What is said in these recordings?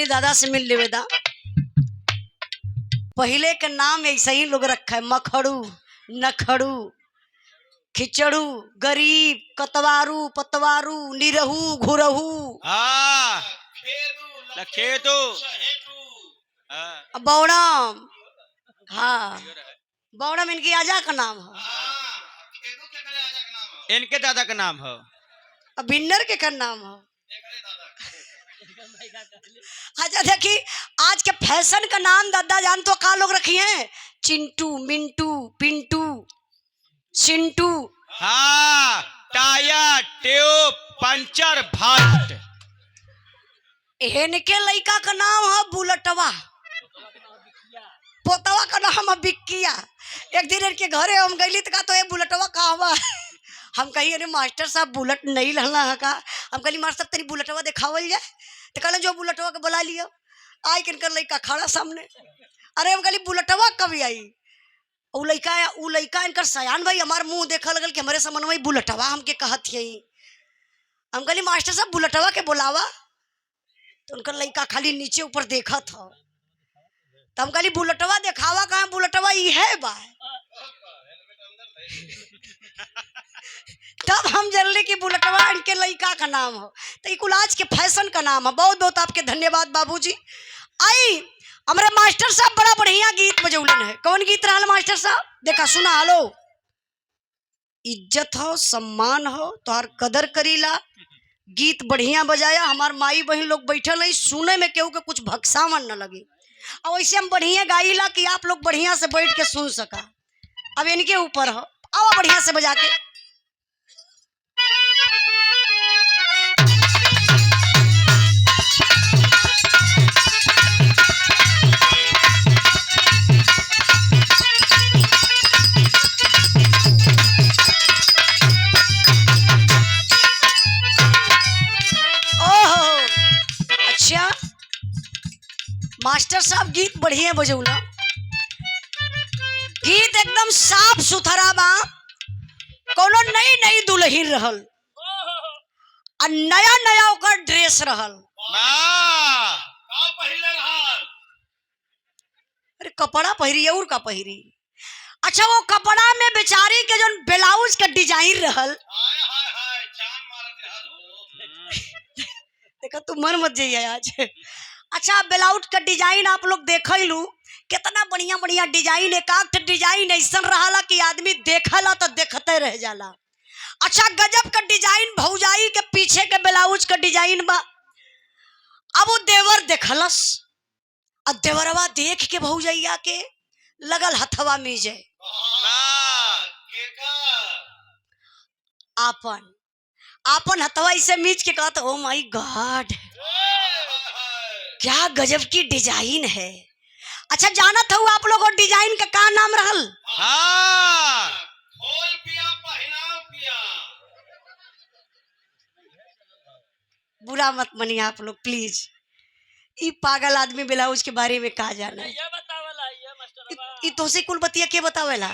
तनी दादा से मिल लेवेदा। पहले का नाम ऐसे ही लोग रखा है, मखड़ू, नखड़ू, खिचड़ू, गरीब, कतवारू, पतवारू, निरहू, घुरहू, खेतू, बौड़म। हाँ, बौड़म इनकी आजा का नाम है, इनके दादा का नाम है, अब बिन्नर के का नाम है। अच्छा देखी, आज के फैशन का नाम दादा जान तो का लोग रखी हैं, चिंटू, मिंटू, पिंटू, चिंटू। हाँ, टायर, ट्यूब, पंचर, भाट। इनके लड़का का नाम है बुलटवा, पोतवा का नाम है बिक्किया। एक दिन इनके घरे हम गईली तो ये बुलटवा का हुआ। हम कही अरे मास्टर साहब बुलेट नहीं लहला है का। हम कहली मास्टर साहब तेरी बुलेटवा दिखावल जाए, तो कहला जो बुलेटवा के बुला लियो। आई किनकर लड़का खड़ा सामने। अरे हम कहली बुलेटवा कभी आई, उ लड़का इनकर सयान भाई हमार मुंह देखा लगल कि हमारे समन में बुलेटवा हमके कहत यही। हम कहली मास्टर साहब बुलेटवा के बुलावा, तो उनका लड़का खाली नीचे ऊपर देखा था। तो हम कहली बुलेटवा दिखावा कहाँ, बुलेटवा ये है बा। तब हम जानले कि बुलेटवा इनके लड़का का नाम हो। तो कुल आज के फैशन का नाम है। बहुत बहुत आपके धन्यवाद बाबूजी। आई हमारे मास्टर साहब बड़ा बढ़िया गीत बजौलन है। कौन गीत रहा मास्टर साहब? देखा सुना। हेलो, इज्जत हो, सम्मान हो, तोहर कदर करीला। गीत बढ़िया बजाया, हमार माई बहन लोग बैठल है, सुने में केहू के कुछ भक्सावन न लगे। और वैसे हम बढ़िया गाइला कि आप लोग बढ़िया से बैठ के सुन सका। अब इनके ऊपर हो, आओ बढ़िया से बजा के। ओहो अच्छा, मास्टर साहब गीत बढ़िया बजौला। गीत एकदम साफ सुथरा बा, कोनो नई नई दुल्हन रहल और नया नया ओकर ड्रेस रहल। अरे कपड़ा पहिरी और का पहिरी। अच्छा वो कपड़ा में बेचारी के जो ब्लाउज का डिजाइन रहल, देखा तू मर मत जाइए आज। अच्छा ब्लाउज का डिजाइन आप लोग देख लू, कितना बढ़िया बढ़िया डिजाइन। एक आध डिजाइन ऐसा रहा कि आदमी देखला तो देखते रह जाला। अच्छा गजब का डिजाइन भौजाई के पीछे के ब्लाउज का डिजाइन बा। अब वो देवर देखलस, अब देवरवा देख के भौजैया के लगल हथवा मीजे। आपन आपन हथवा इसे मीज के कहता ओ माय गॉड, क्या गजब की डिजाइन है। अच्छा जानत हो आप लोग डिजाइन का नाम रहल? खोल पिया पहनाओ पिया। बुरा मत मनिए आप लोग प्लीज। ई पागल आदमी ब्लाउज के बारे में कहा जाना है। ई तोसे कुल बतिया के बतावेला।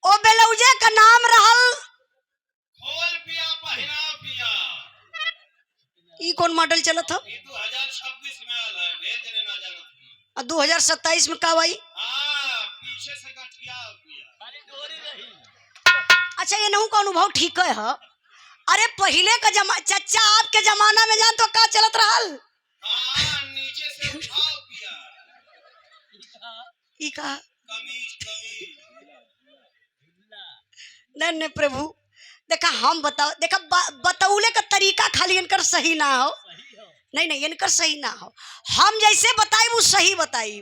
ओ ब्लाउजे का नाम रहल खोल पिया पहनाओ पिया। ई कौन मॉडल चलत था? 2026 में आला है, भेज देने ना जाना। 2027 में का भाई? पीछे से गठिया पिया। अच्छा ये नहु का अनुभव ठीक है। अरे पहले का चच्चा आपके जमाना में जान तो का चलत रहल? नीचे से उठाओ पिया। ई का कमीज नहीं प्रभु, देखा हम बताओ, देखा बतौले का तरीका खाली इनकर सही ना हो। नहीं इनकर सही ना हो, हम जैसे बताई वो सही बताई।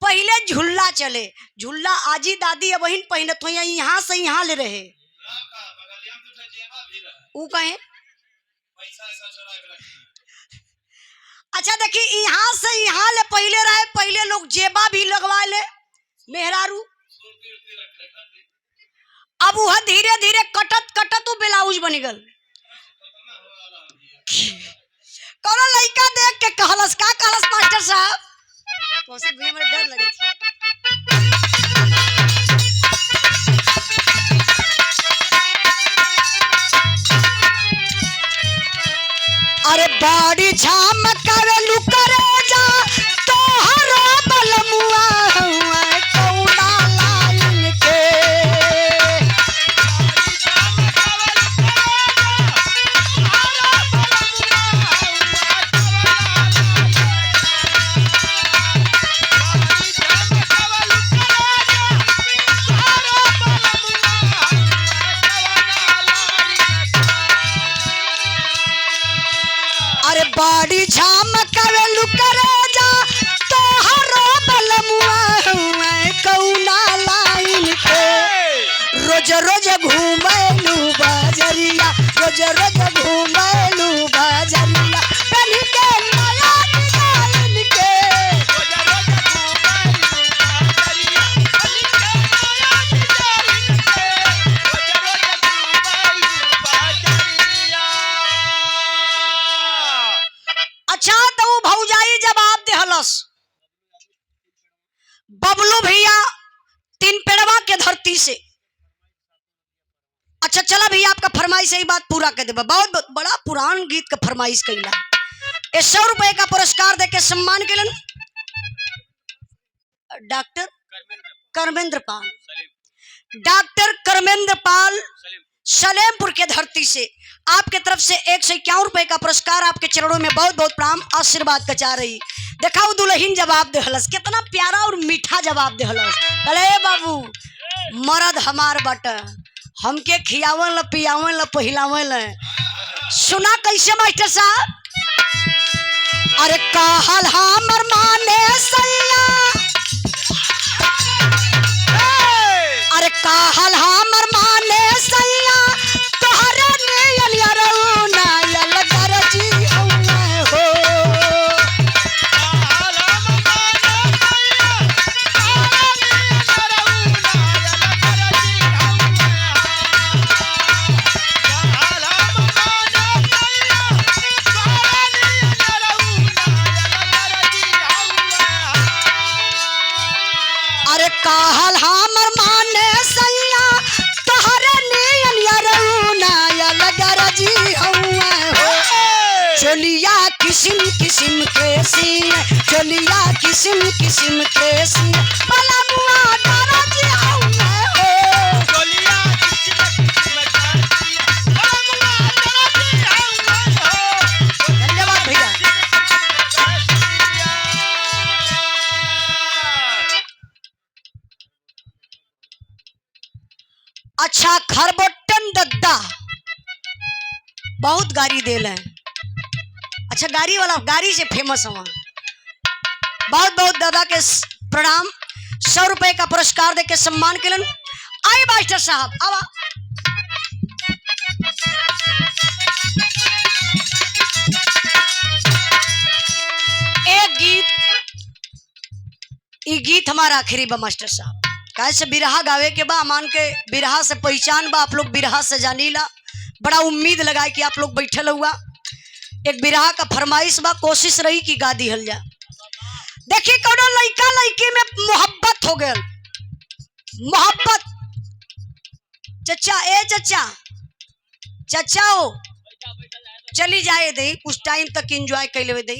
पहले झुल्ला चले, झुल्ला आजी दादी अब वही पहनत हो, यहाँ से यहाँ ले रहे। वो कहे अच्छा देखी यहाँ से यहाँ ले पहले रहे। पहले लोग जेबा भी लगवा ले मेहरारू। अब वह धीरे धीरे कटत कटत वो ब्लाउज बन गल। कोनो लड़का देख के कहलस, का कहलस मास्टर साहब? तो से भी हमरे डर लगे थी। अरे बाड़ी झमकावे लुकरे जा तोहरा बलमुआ हुआ कौना लाइन के। अरे बाड़ी झमकावे लुकरे जा तोहरा बलमुआ हुआ कौना लाइन के। रोज रोज घूमैलू बजरिया रोज रोज घूमैलू बजरिया पहन के नया डिजाइन के। अच्छा तो ऊ भौजाई जवाब देहलस बबलू भैया तीन पेड़वा के धरती से। अच्छा चला भैया आपका फरमाइश यही बात पूरा कर देबा। बहुत बड़ा पुरान गीत का फरमाइश कैला। 100 रुपए का पुरस्कार देके सम्मान केलन डॉक्टर कर्मेंद्र पाल। डॉक्टर कर्मेंद्र पाल सलेमपुर के धरती से आपके तरफ से 151 रुपए का पुरस्कार आपके चरणों में बहुत बहुत प्रणाम आशीर्वाद का चाह रही। देखाओ दुल्हन जवाब देहलस कितना प्यारा और मीठा जवाब देहलस। अरे बाबू मर्द हमार बट हमके खियावन ल पियावन ल पहिलावन ल। सुना कैसे मास्टर साहब। अरे कहल हमर माने सैया अरे कहल हमर माने सैया तोहरे नियन यारौ नायल गरजी हउए हो। अरे कहल हमर माने सैया तोहरे नियन यारौ नायल गरजी हउए हो। चोलिया किस्म किस्म के सीन चोलिया किस्म किस्म के सीन बलमुआ गरजी हउए हो। धन्यवाद भैया। अच्छा खरबोटन दद्दा बहुत गाड़ी देल है। अच्छा गाड़ी वाला गाड़ी से फेमस हुआ। बहुत बहुत दादा के प्रणाम। 100 रुपए का पुरस्कार देके सम्मान केलन। आए मास्टर साहब आवा। एक गीत हमारा आखिरी बा मास्टर साहब। कैसे बिरहा गावे के बा मान के बिरहा से पहचान बा आप लोग बिरहा से जानीला। बड़ा उम्मीद लगाए कि आप लोग बैठल हुआ। एक बिरहा का फरमाइश बा कोशिश रही कि गा दिहल जा। देखिए कोनो लड़का लड़की में मोहब्बत हो गया। मोहब्बत चचा ए चचा चचा हो चली जाए दे कुछ टाइम तक एंजॉय कर लेवे दे।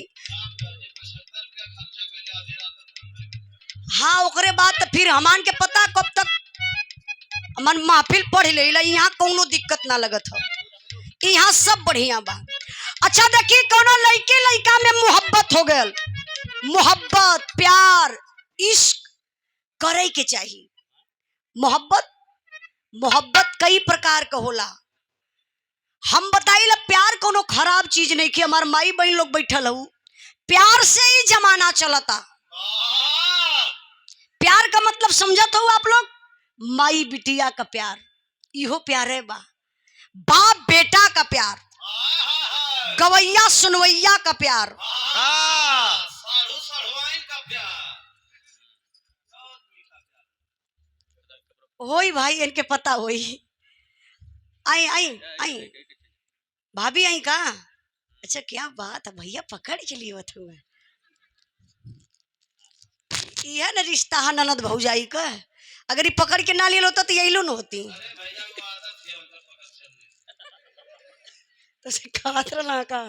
हाँ ओकरे बाद तो फिर हमान के पता कब तक मन महफिल पढ़ ले। यहाँ कोनो दिक्कत ना लगत हो। यहाँ सब बढ़िया बा। अच्छा देखिए कोनो लड़के लड़का में मोहब्बत हो गया। मोहब्बत प्यार इश्क करे के चाहिए। मोहब्बत कई प्रकार का होला। हम बताइला प्यार कोनो खराब चीज नहीं कि हमार माई बहन लोग बैठल हो। प्यार से ही जमाना चलता। प्यार का मतलब समझत हो आप लोग। माई बिटिया का प्यार इहो प्यार है बा। बाप बेटा का प्यार गवैया सुनवैया का प्यार होई भाई इनके पता होई। आई आई आई भाभी आई का। अच्छा क्या बात है भैया पकड़ के लिए हुए। यह न रिश्ता है ननद भौजाई का। अगर ये पकड़ के ना ले होता तो यही लो न होती। तो से खात रहला का।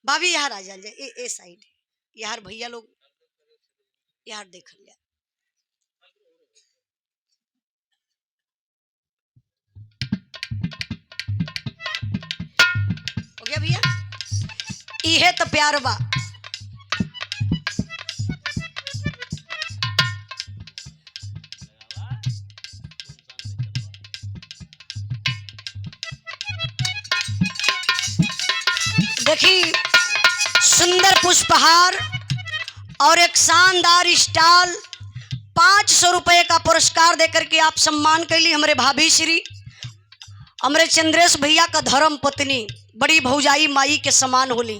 भाभी यहाँ आ जाए ए साइड, यार भैया लोग यार देख लिया। हो गया भैया, इहे तो प्यार बा। देखी सुंदर पुष्पहार और एक शानदार स्टॉल, 500 रुपए का पुरस्कार देकर के आप सम्मान कैली हमारे भाभी श्री हमारे चंद्रेश भैया का धर्म पत्नी, बड़ी भौजाई माई के समान होली।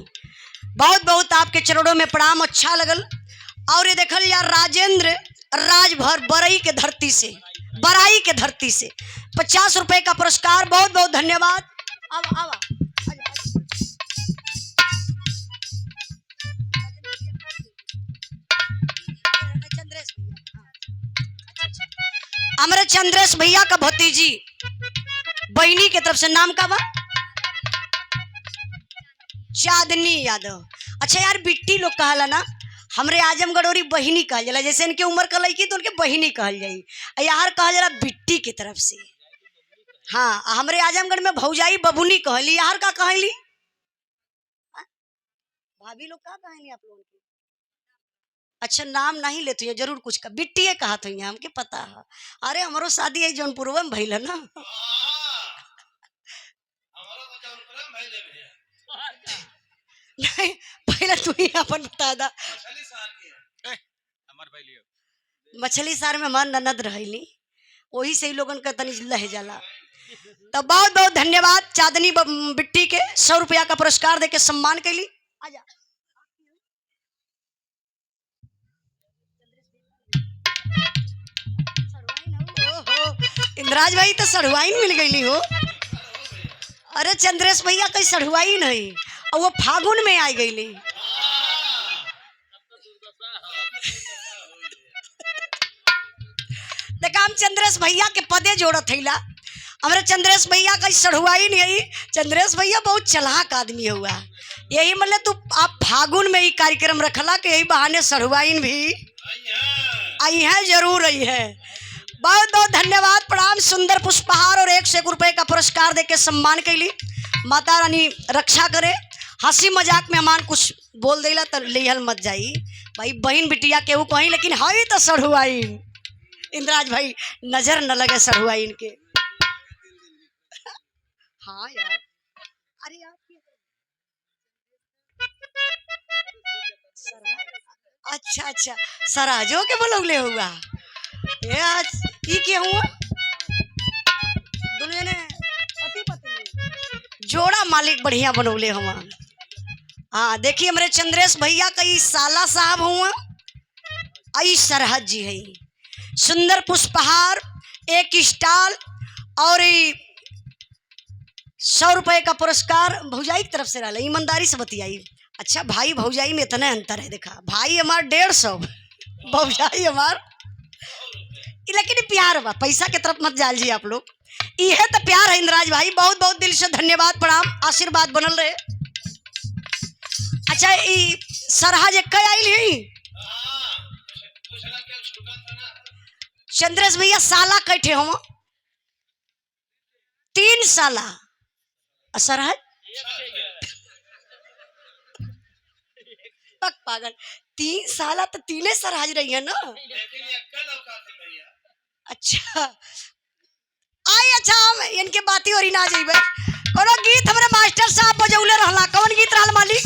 बहुत बहुत आपके चरणों में प्रणाम, अच्छा लगल। और ये देखल यार राजेंद्र राजभर बरई के धरती से, बराई के धरती से 50 रुपए का पुरस्कार, बहुत बहुत धन्यवाद। अब आवा हमारे चंद्रेश भैया का भतीजी बहनी के तरफ से, नाम का बा चांदनी यादव। अच्छा यार बिट्टी लोग कहला ना, हमरे आजमगढ़ और बहिनी कहल जाला, जैसे इनके उम्र का लड़की तो उनके बहिनी कहल जाई, यार कहल जाला बिट्टी की तरफ से। हाँ हमरे आजमगढ़ में भौजाई बबुनी कहली, यार का कहली भाभी लोग का कहली आप लोगों की? अच्छा नाम नहीं लेते हैं, जरूर कुछ का बिट्टी कहा तो हमके पता है। अरे हमारो शादी है जौनपुर में भइल ना। नहीं पहले तू ही अपन बता दा। मछली सार में हमार ननद रहली, वही से ही लोगन का तनी लह जाला। तो बहुत बहुत धन्यवाद चांदनी बिट्टी के 100 रुपया का पुरस्कार देके सम्मान कैली। आजा इंद्राज भाई तो सढ़ुआइन मिल गई हो। अरे चंद्रेश भैया कहीं सढ़ुआई नहीं, और वो फागुन में आई गई। देखा हम चंद्रेश भैया के पदे जोड़त हैला, हमारे चंद्रेश भैया कहीं सढ़ुआई नहीं। चंद्रेश भैया बहुत चालाक आदमी हुआ, यही मतलब तू आप फागुन में ही कार्यक्रम रखला कि यही बहाने सढ़ुआइन भी आई है, जरूर आई है। बहुत बहुत धन्यवाद प्रणाम। सुंदर पुष्पहार और 101 रुपए का पुरस्कार देके सम्मान कैली। माता रानी रक्षा करे। हंसी मजाक में हमान कुछ बोल देला तो लिहल मत जाई भाई, बहन बिटिया केहू कहीं, लेकिन हई तो सढ़ुआइन। इंद्राज भाई नजर न लगे सढ़ुआइन के। हाँ यार, अरे यार अच्छा अच्छा सराजो के बोलौले हुआ ये आज की के हुआ दुनिया ने पति पत्नी जोड़ा मालिक बढ़िया बनौले हुआ। हाँ देखिए हमारे चंद्रेश भैया कई साला साहब हुआ, आई सरहद जी है। सुंदर पुष्पहार, एक स्टॉल और 100 रुपए का पुरस्कार भौजाई की तरफ से रहा। ईमानदारी से बतियाई। अच्छा भाई भौजाई में इतना अंतर है, देखा भाई हमार 150, भौजाई हमार, लेकिन प्यार बा, पैसा के तरफ मत जाल जी आप लोग, यह तो प्यार है। इंद्राज भाई बहुत बहुत दिल से धन्यवाद प्रणाम, आशीर्वाद बनल रहे। अच्छा ई सरहज एक आई है चंद्रेश भैया साला कैठे हो? 3 साला सरहज पक पागल 3 साला तो 3 सरहज रही है ना। अच्छा आई, अच्छा हम इनके बाती और ना जाइबे। कोनो गीत हमरे मास्टर साहब बजौले रहला, कौन गीत रहल मालिक?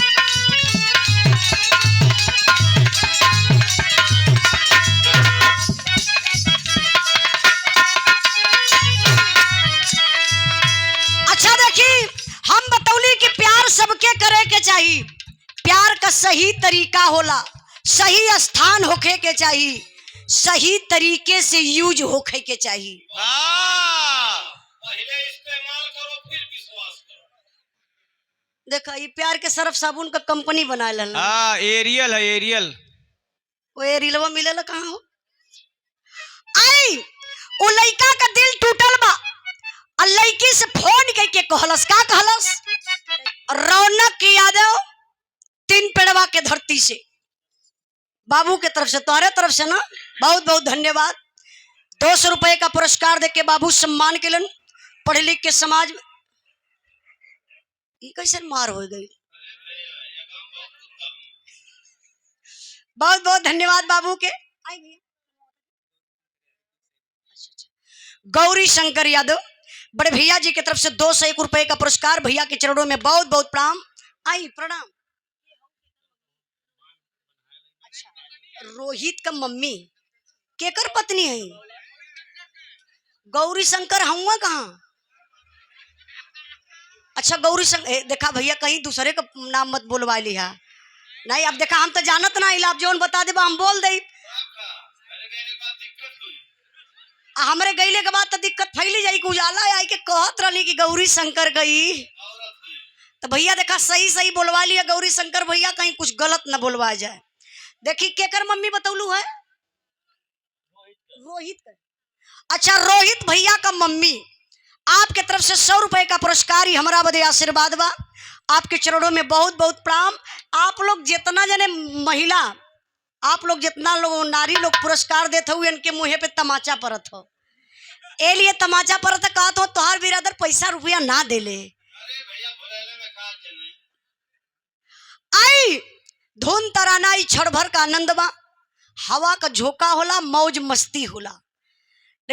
अच्छा देखी हम बतौली कि प्यार सबके करे के चाहिए, प्यार का सही तरीका होला, सही स्थान होखे के चाहिए, सही तरीके से यूज होखे के चाहिए। पहले इस्तेमाल करो फिर विश्वास करो। देखा ये प्यार के सर्फ साबुन का कंपनी बना लेना। हाँ एरियल है एरियल। वो एरियलवा मिलेला कहाँ हो? आई वो लड़का का दिल टूटल बा, और लड़की से फोन करके कहलस, का कहलस? रौनक यादव 3 पेड़वा के धरती से बाबू के तरफ से, तुम्हारे तरफ से ना, बहुत बहुत धन्यवाद। 200 रुपए का पुरस्कार देके बाबू सम्मान केलन। पढ़ लिख के समाज में कैसे मार हो गई। बहुत बहुत धन्यवाद बाबू के। गौरी शंकर यादव बड़े भैया जी की तरफ से 201 रुपए का पुरस्कार। भैया के चरणों में बहुत बहुत प्रणाम। आई प्रणाम। रोहित का मम्मी केकर पत्नी है? गौरी शंकर हुआ कहाँ? अच्छा गौरी शंकर, देखा भैया कहीं दूसरे का नाम मत बोलवा लिया। नहीं अब देखा हम तो जानत ना इलाब जोन बता दे हम बोल दे। हमरे गईले के बाद तो दिक्कत फैली जाई। उजाला आई के कहत रही कि गौरी शंकर गई, तो भैया देखा सही सही बोलवा लिया गौरी शंकर भैया, कहीं कुछ गलत ना बोलवा जाए। देखी केकर मम्मी बतौलू है? रोहित। अच्छा रोहित भैया का मम्मी आपके तरफ से 100 रुपए का पुरस्कार ही हमारा बदे आशीर्वाद बा। आपके चरणों में बहुत बहुत प्रणाम। आप लोग जितना जने महिला, आप लोग जितना लोग नारी लोग पुरस्कार देते हुए इनके मुँह पे तमाचा परत हो, ए लिए तमाचा परत कहा तो तोहार बिरादर पैसा रुपया ना दे ले। आई धुन तराना क्षण भर का आनंद बा, हवा का झोंका होला, मौज मस्ती होला।